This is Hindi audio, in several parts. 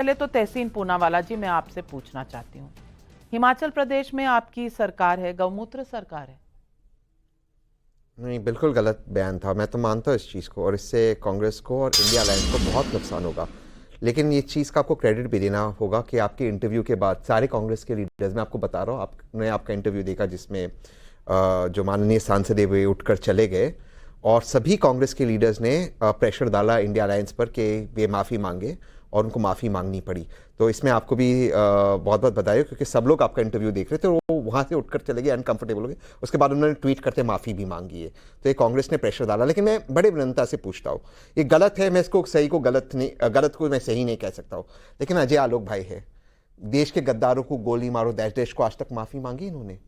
पहले तो तहसीन पूनावाला जी, मैं आपसे पूछना चाहती हूँ, हिमाचल प्रदेश में आपकी सरकार है, गौमूत्र सरकार है। नहीं, बिल्कुल गलत बयान था। मैं तो मानता हूँ इस चीज़ को, और इससे कांग्रेस को और इंडिया अलायंस को बहुत नुकसान होगा। लेकिन ये चीज़ का आपको क्रेडिट भी देना होगा कि आपके इंटरव्यू के बाद सारे कांग्रेस के लीडर्स, मैं आपको बता रहा हूँ, आपने आपका इंटरव्यू देखा जिसमें जो माननीय सांसद है वे उठकर चले गए, और सभी कांग्रेस के लीडर्स ने प्रेशर डाला इंडिया अलायंस पर कि वे माफ़ी मांगे, और उनको माफ़ी मांगनी पड़ी। तो इसमें आपको भी बहुत बहुत बधाई हो, क्योंकि सब लोग आपका इंटरव्यू देख रहे थे, वो वहाँ से उठकर चले गए, अनकंफर्टेबल हो गए। उसके बाद उन्होंने ट्वीट करते माफ़ी भी मांगी है। तो ये कांग्रेस ने प्रेशर डाला। लेकिन मैं बड़े विनम्रता से पूछता हूँ, ये गलत है, मैं इसको सही को गलत नहीं, गलत को मैं सही नहीं कह सकता हूँ, लेकिन अजय आलोक भाई है, देश के गद्दारों को गोली मारो देश देश को, आज तक माफ़ी मांगी इन्होंने?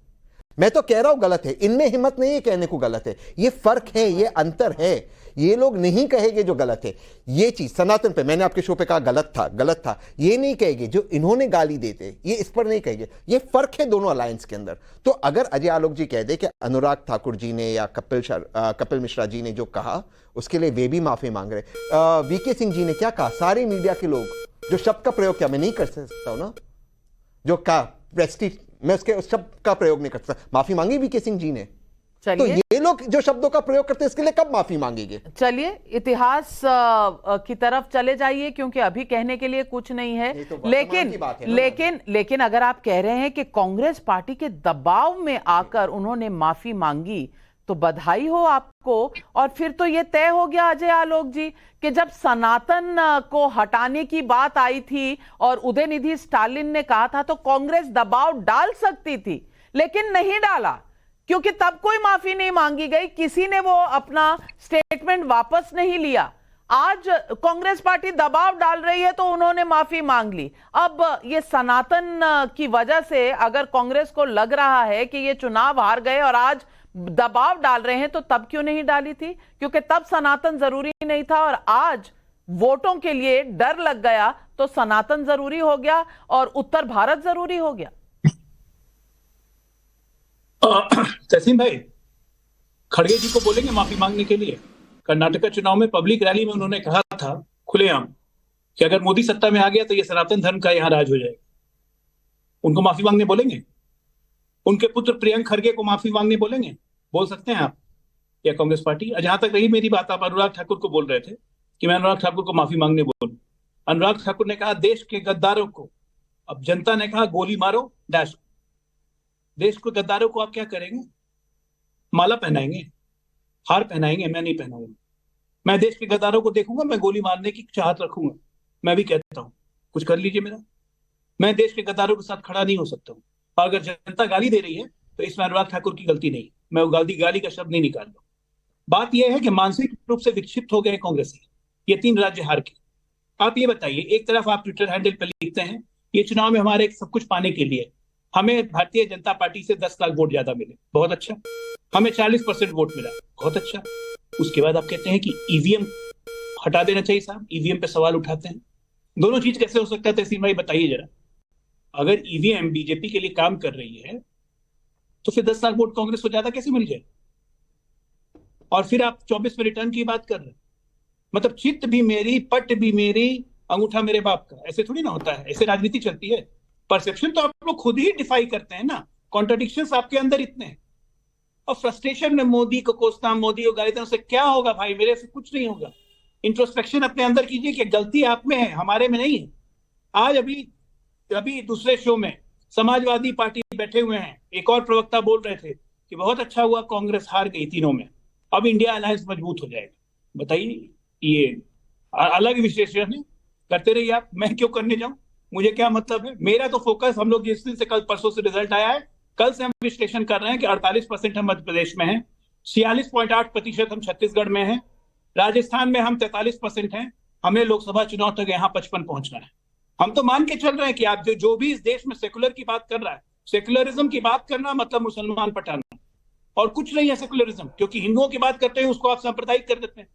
मैं तो कह रहा हूं गलत है, इनमें हिम्मत नहीं है कहने को गलत है। ये फर्क है, ये अंतर है। ये लोग नहीं कहेंगे जो गलत है। ये चीज सनातन पे मैंने आपके शो पे कहा गलत था, गलत था, ये नहीं कहेंगे। जो इन्होंने गाली देते ये इस पर नहीं कहेंगे। ये फर्क है दोनों अलायंस के अंदर। तो अगर अजय आलोक जी कह दे कि अनुराग ठाकुर जी ने या कपिल मिश्रा जी ने जो कहा उसके लिए वे भी माफी मांग रहे। वीके सिंह जी ने क्या कहा, सारे मीडिया के लोग जो शब्द का प्रयोग किया, मैं नहीं कर सकता हूं ना, जो कहा प्रेस्टीज, मैं उसके उस शब्द का प्रयोग नहीं कर सकता, माफी मांगी वीके सिंह जी ने। तो ये लोग जो शब्दों का प्रयोग करते हैं इसके लिए कब माफी मांगेंगे? चलिए इतिहास की तरफ चले जाइए, क्योंकि अभी कहने के लिए कुछ नहीं है। लेकिन अगर आप कह रहे हैं कि कांग्रेस पार्टी के दबाव में आकर उन्होंने माफी मांगी, तो बधाई हो आपको। और फिर तो ये तय हो गया अजय आलोक जी कि जब सनातन को हटाने की बात आई थी और उदयनिधि स्टालिन ने कहा था, तो कांग्रेस दबाव डाल सकती थी, लेकिन नहीं डाला, क्योंकि तब कोई माफी नहीं मांगी गई, किसी ने वो अपना स्टेटमेंट वापस नहीं लिया। आज कांग्रेस पार्टी दबाव डाल रही है तो उन्होंने माफी मांग ली। अब ये सनातन की वजह से अगर कांग्रेस को लग रहा है कि ये चुनाव हार गए और आज दबाव डाल रहे हैं, तो तब क्यों नहीं डाली थी? क्योंकि तब सनातन जरूरी नहीं था, और आज वोटों के लिए डर लग गया तो सनातन जरूरी हो गया और उत्तर भारत जरूरी हो गया। तहसीन भाई, खड़गे जी को बोलेंगे माफी मांगने के लिए? कर्नाटक चुनाव में पब्लिक रैली में उन्होंने कहा था खुलेआम कि अगर मोदी सत्ता में आ गया तो ये सनातन धर्म का यहां राज हो जाएगा। उनको माफी मांगने बोलेंगे? उनके पुत्र प्रियंक खड़गे को माफी मांगने बोलेंगे? बोल सकते हैं आप या कांग्रेस पार्टी? जहां तक रही मेरी बात, आप अनुराग ठाकुर को बोल रहे थे कि मैं अनुराग ठाकुर को माफी मांगने बोलूं। अनुराग ठाकुर ने कहा देश के गद्दारों को, अब जनता ने कहा गोली मारो डैश। देश को गद्दारों को आप क्या करेंगे? माला पहनाएंगे, हार पहनाएंगे? मैं नहीं पहनाऊंगा। मैं देश के गद्दारों को देखूंगा, मैं गोली मारने की चाहत रखूंगा। मैं भी कहता हूं कुछ कर लीजिए मेरा, मैं देश के गद्दारों के साथ खड़ा नहीं हो सकता हूं। और अगर जनता गाली दे रही है तो इसमें अनुराग ठाकुर की गलती नहीं, मैं गाली का शब्द नहीं निकाल रहा। बात यह है कि मानसिक रूप से विक्षिप्त हो गए कांग्रेस, ये 3 राज्य हार के। आप ये बताइए, एक तरफ आप ट्विटर हैंडल पर लिखते हैं ये चुनाव में हमारे सब कुछ पाने के लिए हमें भारतीय जनता पार्टी से 10 लाख वोट ज्यादा मिले, बहुत अच्छा। हमें 40% वोट मिला, बहुत अच्छा। उसके बाद आप कहते हैं कि ईवीएम हटा देना चाहिए साहब, ईवीएम पे सवाल उठाते हैं। दोनों चीज कैसे हो सकता है तहसीन भाई, बताइए जरा। अगर ईवीएम बीजेपी के लिए काम कर रही है तो फिर 10 लाख वोट कांग्रेस को ज्यादा कैसे मिल जाए? और फिर आप 24 में रिटर्न की बात कर रहे हैं। मतलब चित्त भी मेरी, पट भी मेरी, अंगूठा मेरे बाप का, ऐसे थोड़ी ना होता है, ऐसे राजनीति चलती है। परसेप्शन तो आप लोग खुद ही डिफाई करते हैं ना, कॉन्ट्रडिक्शंस आपके अंदर इतने हैं। और फ्रस्ट्रेशन में मोदी को कोसना, मोदी को गाली देने से क्या होगा भाई? मेरे से कुछ नहीं होगा। इंट्रोस्पेक्शन अपने अंदर कीजिए कि गलती आप में है, हमारे में नहीं है। आज अभी दूसरे शो में समाजवादी पार्टी बैठे हुए हैं, एक और प्रवक्ता बोल रहे थे कि बहुत अच्छा हुआ कांग्रेस हार गई तीनों में, अब इंडिया अलायंस मजबूत हो जाएगा। बताइए, ये अलग विश्लेषण है, करते रहिए आप, मैं क्यों करने जाऊं? मुझे क्या मतलब है? मेरा तो फोकस, हम लोग जिस दिन से कल परसों से रिजल्ट आया है, कल से हम विश्लेषण कर रहे हैं कि 48% हम मध्य प्रदेश में हैं, 46.8% हम छत्तीसगढ़ में हैं, राजस्थान में हम 43% हैं। हमें लोकसभा चुनाव तक यहाँ 55 पहुंचना है। हम तो मान के चल रहे हैं कि आप जो भी इस देश में सेकुलर की बात कर रहा है, सेकुलरिज्म की बात करना मतलब मुसलमान पटाना, और कुछ नहीं है सेकुलरिज्म। क्योंकि हिंदुओं की बात करते हैं उसको आप सांप्रदायिक कर देते हैं।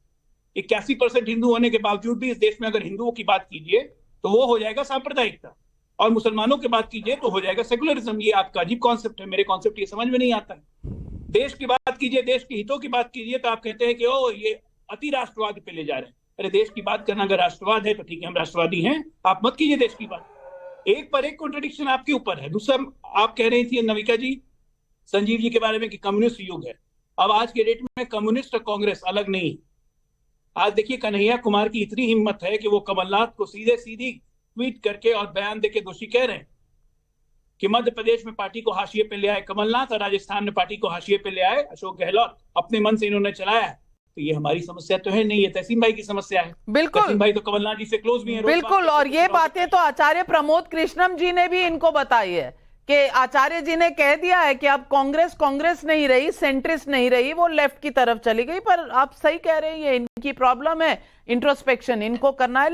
81% हिंदू होने के बावजूद भी इस देश में अगर हिंदुओं की बात कीजिए तो वो हो जाएगा सांप्रदायिकता, और मुसलमानों की बात कीजिए तो हो जाएगा सेकुलरिज्म। ये आपका अजीब कॉन्सेप्ट है, मेरे कॉन्सेप्ट ये समझ में नहीं आता है। देश की बात कीजिए, देश के हितों की बात कीजिए तो आप कहते हैं कि ओ ये अति राष्ट्रवाद पे ले जा रहे हैं। अरे देश की बात करना अगर राष्ट्रवाद है तो ठीक है, हम राष्ट्रवादी हैं, आप मत कीजिए देश की बात। एक पर एक कॉन्ट्रडिक्शन आपके ऊपर है। दूसरा, आप कह रही थी नविका जी संजीव जी के बारे में कि कम्युनिस्ट युग है। अब आज के डेट में कम्युनिस्ट और कांग्रेस अलग नहीं। आज देखिए कन्हैया कुमार की इतनी हिम्मत है कि वो कमलनाथ को सीधी ट्वीट करके और बयान देके दोषी कह रहे हैं कि मध्य प्रदेश में पार्टी को हाशिए पे ले आए कमलनाथ और राजस्थान में पार्टी को हाशिए पे ले आए अशोक गहलोत, अपने मन से इन्होंने चलाया है। तो ये हमारी समस्या तो है नहीं, ये तहसीन भाई की समस्या है। बिल्कुल, तहसीन भाई तो कमलनाथ जी से क्लोज भी हैं। बिल्कुल, और ये बातें तो आचार्य प्रमोद कृष्णम जी ने भी इनको बताई है कि आचार्य जी ने कह दिया है कि अब कांग्रेस नहीं रही, सेंट्रिस्ट नहीं रही, वो लेफ्ट की तरफ चली गई। पर आप सही कह रहे हैं, ये इनकी प्रॉब्लम है, इंट्रोस्पेक्शन इनको करना है।